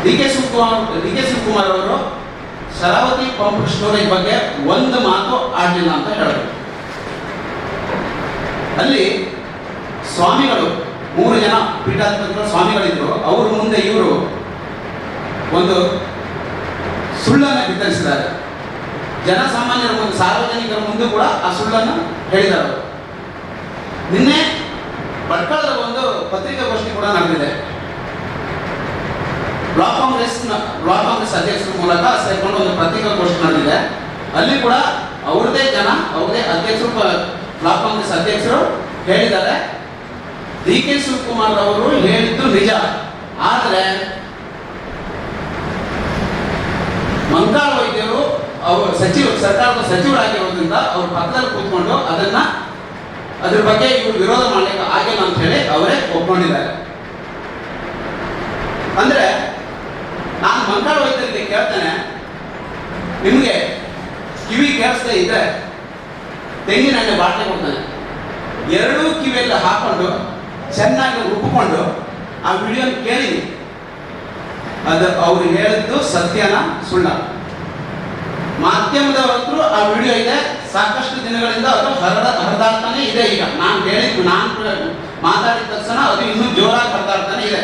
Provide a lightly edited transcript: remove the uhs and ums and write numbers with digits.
D K Shivakumar ಅವರು Sharavati pump storage ಬಗ್ಗೆ ಒಂದು ಮಾತು ಆಡಲಿಲ್ಲ ಅಂತ ಹೇಳಿದ್ರು. ಅಲ್ಲಿ ಸ್ವಾಮಿಗಳು 3 ಜನ ಪೀಠಾಧಿಪತಿಗಳು ಸ್ವಾಮಿಗಳಿದ್ರು. ಅವ್ರ ಮುಂದೆ ಇವರು ಒಂದು ಸುಳ್ಳನ್ನು ಬಿತ್ತರಿಸಿದ್ದಾರೆ. ಜನಸಾಮಾನ್ಯರ ಮುಂದೆ, ಸಾರ್ವಜನಿಕರ ಮುಂದೆ ಕೂಡ ಆ ಸುಳ್ಳನ್ನು ಹೇಳಿದ್ದಾರೆ. ನಿನ್ನೆ ಭಟ್ಕಳದ ಒಂದು ಪತ್ರಿಕಾಗೋಷ್ಠಿ ಕೂಡ ನಡೆದಿದೆ. ಬ್ಲಾಕ್ ಕಾಂಗ್ರೆಸ್ ಅಧ್ಯಕ್ಷರ ಮೂಲಕ ಸೇರ್ಕೊಂಡು ಒಂದು ಪತ್ರಿಕಾಗೋಷ್ಠಿ ನಡೆದಿದೆ. ಅಲ್ಲಿ ಕೂಡ ಅವ್ರದೇ ಅಧ್ಯಕ್ಷರು, ಬ್ಲಾಕ್ ಕಾಂಗ್ರೆಸ್ ಅಧ್ಯಕ್ಷರು ಹೇಳಿದ್ದಾರೆ, ಡಿ ಕೆ ಶಿವಕುಮಾರ್ ಅವರು ಹೇಳಿದ್ದು ನಿಜ. ಆದರೆ ಮಂಕಾಳ ವೈದ್ಯರು ಅವರು ಸರ್ಕಾರದ ಸಚಿವರಾಗಿರೋದ್ರಿಂದ ಅವ್ರ ಪಕ್ಕದಲ್ಲಿ ಕೂತ್ಕೊಂಡು ಅದ್ರ ಬಗ್ಗೆ ಇವರು ವಿರೋಧ ಮಾಡಲಿಕ್ಕೆ ಆಗಿಲ್ಲ ಅಂತ ಹೇಳಿ ಅವರೇ ಒಪ್ಕೊಂಡಿದ್ದಾರೆ. ಅಂದ್ರೆ ನಾನು ಮಂಕಾಳ ವೈದ್ಯರಿಗೆ ಕೇಳ್ತೇನೆ, ನಿಮಗೆ ಕಿವಿ ಕೇಳಿಸದೇ ಇದ್ರೆ ತೆಂಗಿನ ಎಣ್ಣೆ ಬಾಟಲಿ ಕೊಡ್ತಾನೆ, 2 ಕಿವಿಯಲ್ಲಿ ಹಾಕೊಂಡು ಚೆನ್ನಾಗಿ ರುಬ್ಬಿಕೊಂಡು ಆ ವಿಡಿಯೋ ಕೇಳಿ, ಅದು ಅವ್ರು ಹೇಳಿದ್ದು ಸತ್ಯನ ಸುಳ್ಳ? ಮಾಧ್ಯಮದವರು ಆ ವಿಡಿಯೋ ಇದೆ, ಸಾಕಷ್ಟು ದಿನಗಳಿಂದ ಅದು ಹರಿದಾಡ್ತಾನೆ ಇದೆ. ಈಗ ನಾನು ಮಾತಾಡಿದ ತಕ್ಷಣ ಅದು ಇನ್ನೂ ಜೋರಾಗಿ ಹರಿದಾಡ್ತಾನೆ ಇದೆ.